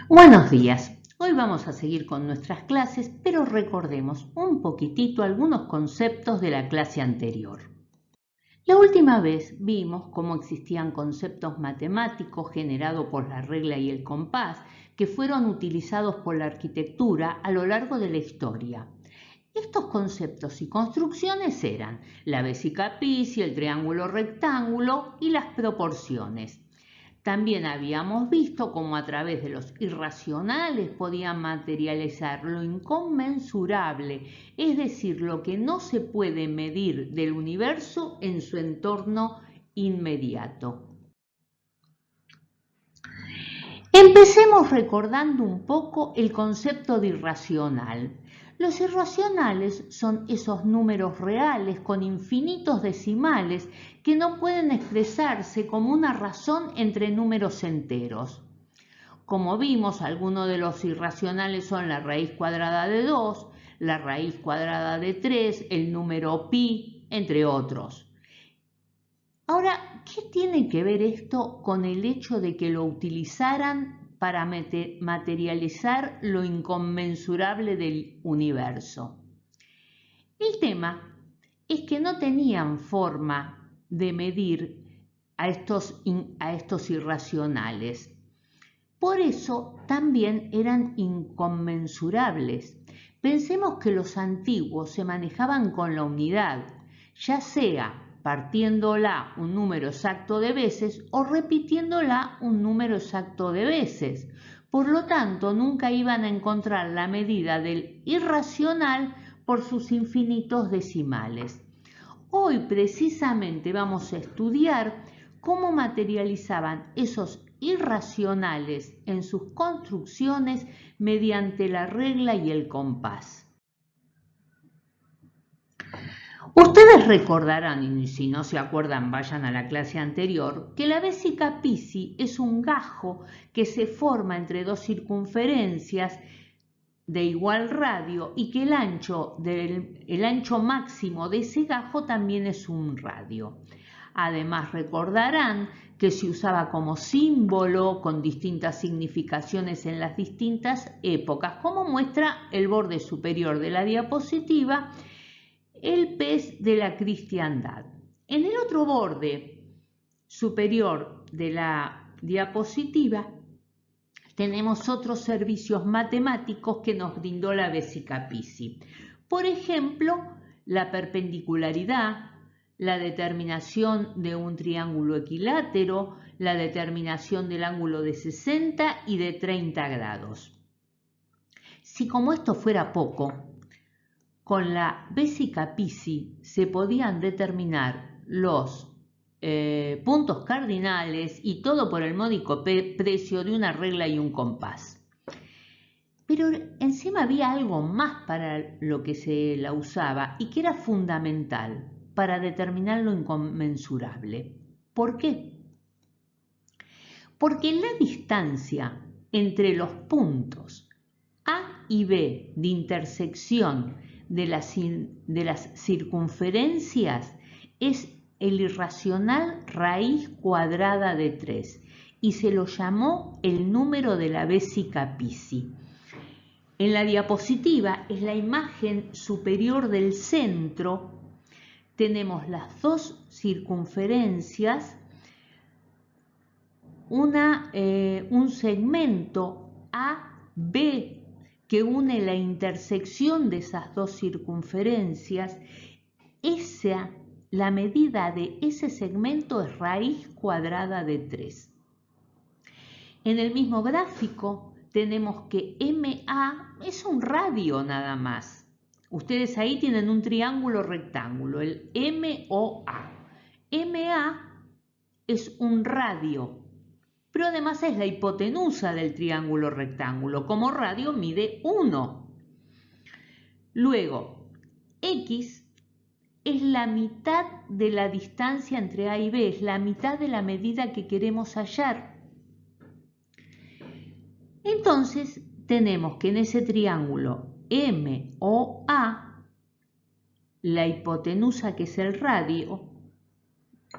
Buenos días. Hoy vamos a seguir con nuestras clases, pero recordemos un poquitito algunos conceptos de la clase anterior. La última vez vimos cómo existían conceptos matemáticos generados por la regla y el compás que fueron utilizados por la arquitectura a lo largo de la historia. Estos conceptos y construcciones eran la vesicapicia, el triángulo rectángulo y las proporciones. También habíamos visto cómo a través de los irracionales podían materializar lo inconmensurable, es decir, lo que no se puede medir del universo en su entorno inmediato. Empecemos recordando un poco el concepto de irracional. Los irracionales son esos números reales con infinitos decimales que no pueden expresarse como una razón entre números enteros. Como vimos, algunos de los irracionales son la raíz cuadrada de 2, la raíz cuadrada de 3, el número pi, entre otros. Ahora, ¿qué tiene que ver esto con el hecho de que lo utilizaran para materializar lo inconmensurable del universo? El tema es que no tenían forma de medir a estos irracionales. Por eso también eran inconmensurables. Pensemos que los antiguos se manejaban con la unidad, ya sea partiéndola un número exacto de veces o repitiéndola un número exacto de veces. Por lo tanto, nunca iban a encontrar la medida del irracional por sus infinitos decimales. Hoy precisamente vamos a estudiar cómo materializaban esos irracionales en sus construcciones mediante la regla y el compás. Ustedes recordarán, y si no se acuerdan vayan a la clase anterior, que la vesicapici es un gajo que se forma entre dos circunferencias de igual radio y que el ancho máximo de ese gajo también es un radio. Además recordarán que se usaba como símbolo con distintas significaciones en las distintas épocas, como muestra el borde superior de la diapositiva, el pez de la cristiandad. En el otro borde superior de la diapositiva tenemos otros servicios matemáticos que nos brindó la vesicapici. Por ejemplo, la perpendicularidad, la determinación de un triángulo equilátero, la determinación del ángulo de 60 y de 30 grados. Si como esto fuera poco, con la vesicapici se podían determinar los puntos cardinales y todo por el módico precio de una regla y un compás. Pero encima había algo más para lo que se la usaba y que era fundamental para determinar lo inconmensurable. ¿Por qué? Porque la distancia entre los puntos A y B de intersección de las circunferencias es el irracional raíz cuadrada de 3 y se lo llamó el número de la vesicapici. En la diapositiva es la imagen superior del centro. Tenemos las dos circunferencias, un segmento AB que une la intersección de esas dos circunferencias. La medida de ese segmento es raíz cuadrada de 3. En el mismo gráfico tenemos que MA es un radio nada más. Ustedes ahí tienen un triángulo rectángulo, el MOA. MA es un radio, pero además es la hipotenusa del triángulo rectángulo. Como radio mide 1. Luego, X es la mitad de la distancia entre A y B, es la mitad de la medida que queremos hallar. Entonces, tenemos que en ese triángulo MOA, la hipotenusa que es el radio,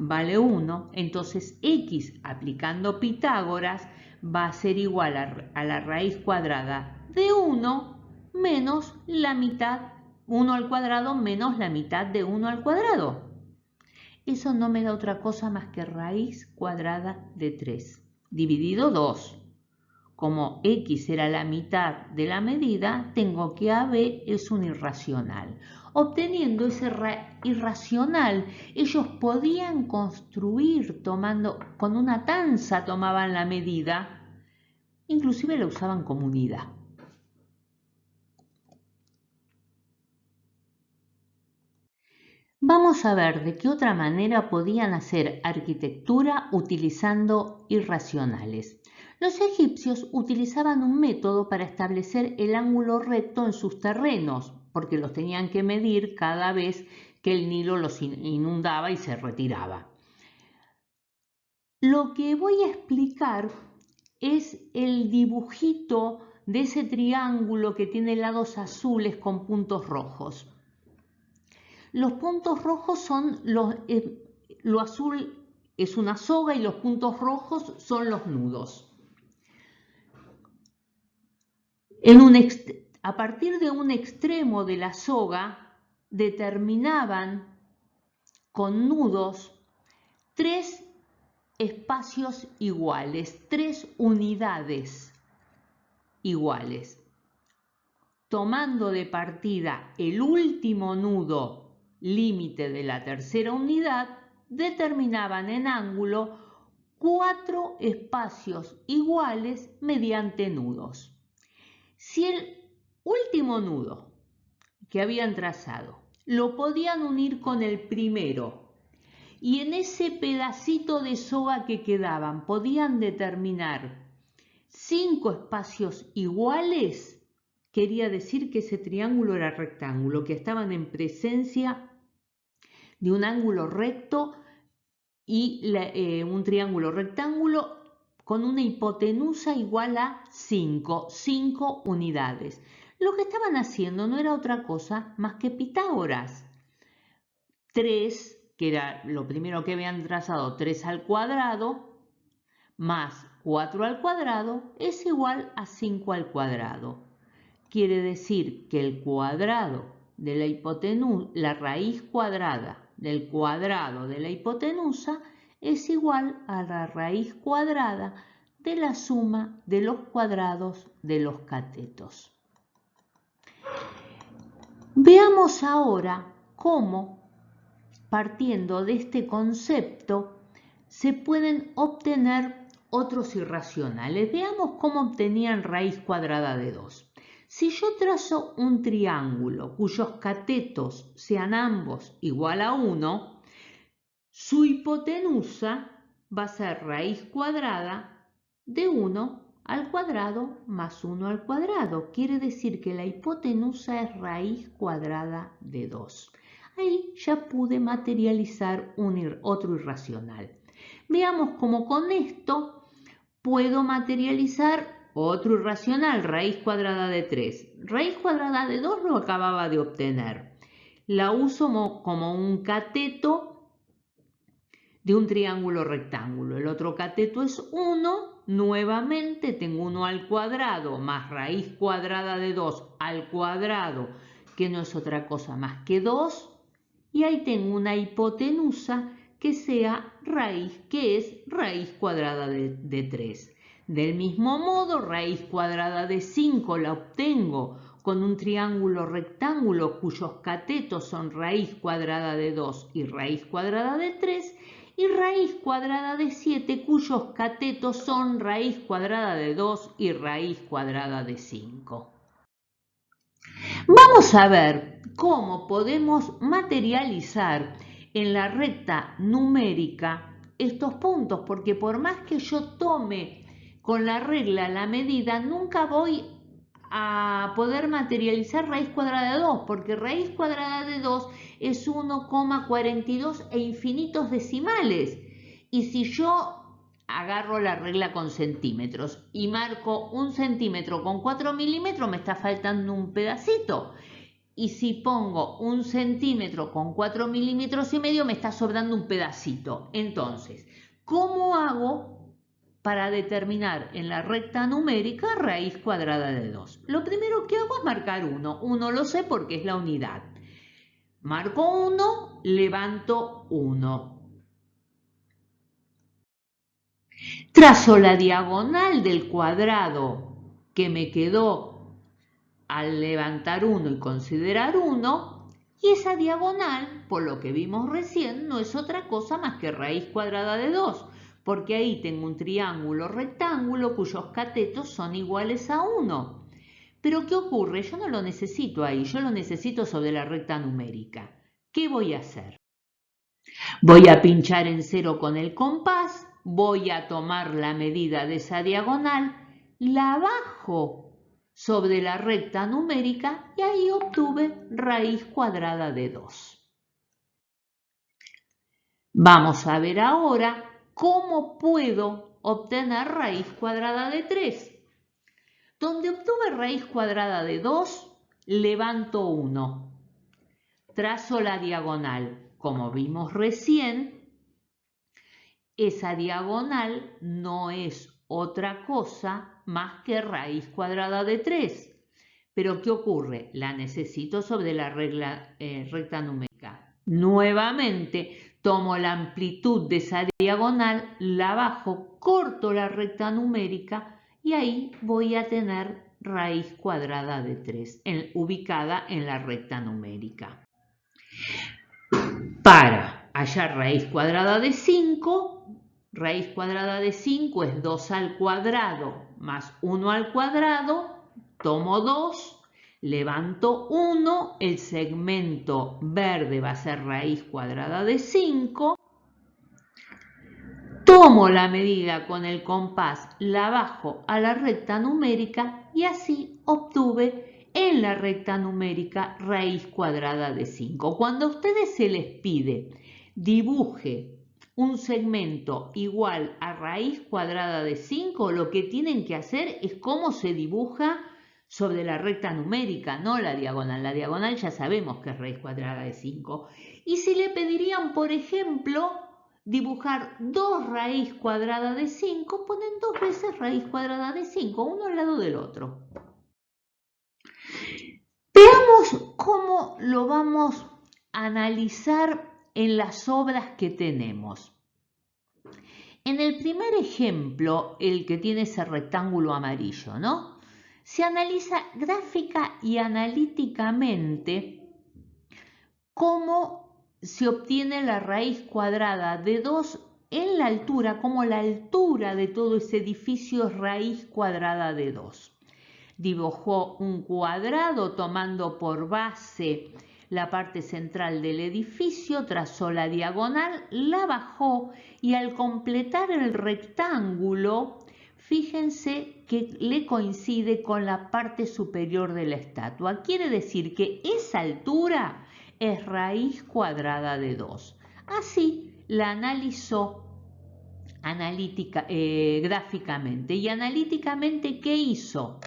vale 1, entonces x aplicando Pitágoras va a ser igual a la raíz cuadrada de 1 menos la mitad, 1 al cuadrado menos la mitad de 1 al cuadrado. Eso no me da otra cosa más que raíz cuadrada de 3, dividido 2. Como x era la mitad de la medida, tengo que AB es un irracional. Obteniendo ese irracional, ellos podían construir con una tanza tomaban la medida, inclusive la usaban como unidad. Vamos a ver de qué otra manera podían hacer arquitectura utilizando irracionales. Los egipcios utilizaban un método para establecer el ángulo recto en sus terrenos, porque los tenían que medir cada vez que el Nilo los inundaba y se retiraba. Lo que voy a explicar es el dibujito de ese triángulo que tiene lados azules con puntos rojos. Los puntos rojos son lo azul es una soga y los puntos rojos son los nudos. A partir de un extremo de la soga determinaban con nudos 3 espacios iguales, 3 unidades iguales. Tomando de partida el último nudo límite de la tercera unidad, determinaban en ángulo 4 espacios iguales mediante nudos. Si el último nudo que habían trazado lo podían unir con el primero y en ese pedacito de soga que quedaban podían determinar 5 espacios iguales, quería decir que ese triángulo era rectángulo, que estaban en presencia de un ángulo recto y un triángulo rectángulo con una hipotenusa igual a 5 unidades. Lo que estaban haciendo no era otra cosa más que Pitágoras. 3, que era lo primero que habían trazado, 3 al cuadrado, más 4 al cuadrado es igual a 5 al cuadrado. Quiere decir que el cuadrado de la hipotenusa, la raíz cuadrada del cuadrado de la hipotenusa es igual a la raíz cuadrada de la suma de los cuadrados de los catetos. Veamos ahora cómo, partiendo de este concepto, se pueden obtener otros irracionales. Veamos cómo obtenían raíz cuadrada de 2. Si yo trazo un triángulo cuyos catetos sean ambos igual a 1, su hipotenusa va a ser raíz cuadrada de 1 al cuadrado más 1 al cuadrado. Quiere decir que la hipotenusa es raíz cuadrada de 2. Ahí ya pude materializar otro irracional. Veamos cómo con esto puedo materializar otro irracional, raíz cuadrada de 3. Raíz cuadrada de 2 lo acababa de obtener. La uso como un cateto de un triángulo rectángulo. El otro cateto es 1. Nuevamente tengo 1 al cuadrado más raíz cuadrada de 2 al cuadrado, que no es otra cosa más que 2. Y ahí tengo una hipotenusa que sea raíz, que es raíz cuadrada de 3. Del mismo modo, raíz cuadrada de 5 la obtengo con un triángulo rectángulo cuyos catetos son raíz cuadrada de 2 y raíz cuadrada de 3, y raíz cuadrada de 7 cuyos catetos son raíz cuadrada de 2 y raíz cuadrada de 5. Vamos a ver cómo podemos materializar en la recta numérica estos puntos, porque por más que yo tome con la regla la medida, nunca voy a poder materializar raíz cuadrada de 2, porque raíz cuadrada de 2 es 1,42 e infinitos decimales. Y si yo agarro la regla con centímetros y marco 1 centímetro con 4 milímetros, me está faltando un pedacito. y si pongo 1 centímetro con 4 milímetros y medio me está sobrando un pedacito. Entonces, ¿cómo hago para determinar en la recta numérica raíz cuadrada de 2? Lo primero que hago es marcar 1. 1 lo sé porque es la unidad. Marco 1, levanto 1. Trazo la diagonal del cuadrado que me quedó al levantar 1 y considerar 1, y esa diagonal, por lo que vimos recién, no es otra cosa más que raíz cuadrada de 2, porque ahí tengo un triángulo rectángulo cuyos catetos son iguales a 1. Pero ¿qué ocurre? Yo no lo necesito ahí, yo lo necesito sobre la recta numérica. ¿Qué voy a hacer? Voy a pinchar en 0 con el compás, voy a tomar la medida de esa diagonal, la bajo sobre la recta numérica y ahí obtuve raíz cuadrada de 2. Vamos a ver ahora cómo puedo obtener raíz cuadrada de 3. Donde obtuve raíz cuadrada de 2, levanto 1. Trazo la diagonal. Como vimos recién, esa diagonal no es otra cosa más que raíz cuadrada de 3. Pero ¿qué ocurre? La necesito sobre la recta numérica. Nuevamente tomo la amplitud de esa diagonal, la bajo, corto la recta numérica y ahí voy a tener raíz cuadrada de 3 ubicada en la recta numérica. Para hallar raíz cuadrada de 5, raíz cuadrada de 5 es 2 al cuadrado más 1 al cuadrado, tomo 2, levanto 1, el segmento verde va a ser raíz cuadrada de 5, tomo la medida con el compás, la bajo a la recta numérica y así obtuve en la recta numérica raíz cuadrada de 5. Cuando a ustedes se les pide dibuje un segmento igual a raíz cuadrada de 5, lo que tienen que hacer es cómo se dibuja sobre la recta numérica, no la diagonal. La diagonal ya sabemos que es raíz cuadrada de 5. Y si le pedirían, por ejemplo, dibujar 2 raíz cuadrada de 5, ponen 2 veces raíz cuadrada de 5, uno al lado del otro. Veamos cómo lo vamos a analizar en las obras que tenemos. En el primer ejemplo, el que tiene ese rectángulo amarillo, ¿no? Se analiza gráfica y analíticamente cómo se obtiene la raíz cuadrada de 2 en la altura, como la altura de todo ese edificio es raíz cuadrada de 2. Dibujó un cuadrado tomando por base la parte central del edificio, trazó la diagonal, la bajó y al completar el rectángulo, fíjense que le coincide con la parte superior de la estatua. Quiere decir que esa altura es raíz cuadrada de 2. Así la analizó gráficamente. ¿Y analíticamente qué hizo?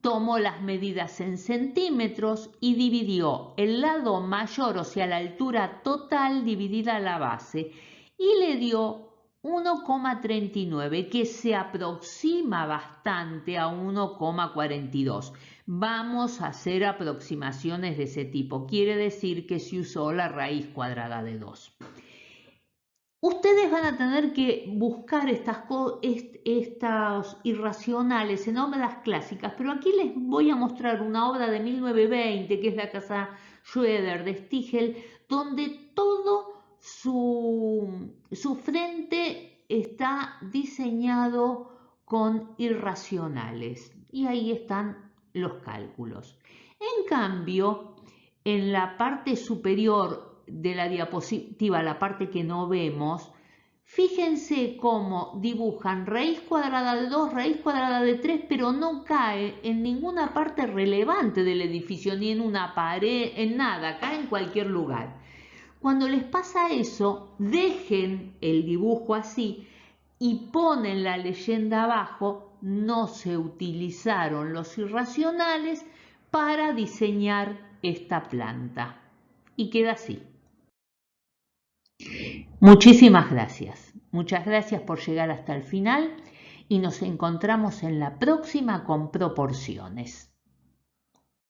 Tomó las medidas en centímetros y dividió el lado mayor, o sea, la altura total dividida a la base, y le dio 1,39, que se aproxima bastante a 1,42. Vamos a hacer aproximaciones de ese tipo. Quiere decir que se usó la raíz cuadrada de 2. Ustedes van a tener que buscar estas irracionales en obras clásicas, pero aquí les voy a mostrar una obra de 1920, que es la casa Schroeder de Stiegel, donde todo su frente está diseñado con irracionales y ahí están los cálculos. En cambio, en la parte superior de la diapositiva, la parte que no vemos, fíjense cómo dibujan raíz cuadrada de 2, raíz cuadrada de 3, pero no cae en ninguna parte relevante del edificio, ni en una pared, en nada, cae en cualquier lugar. Cuando les pasa eso, dejen el dibujo así y ponen la leyenda abajo: no se utilizaron los irracionales para diseñar esta planta. Y queda así. Muchísimas gracias. Muchas gracias por llegar hasta el final y nos encontramos en la próxima con proporciones.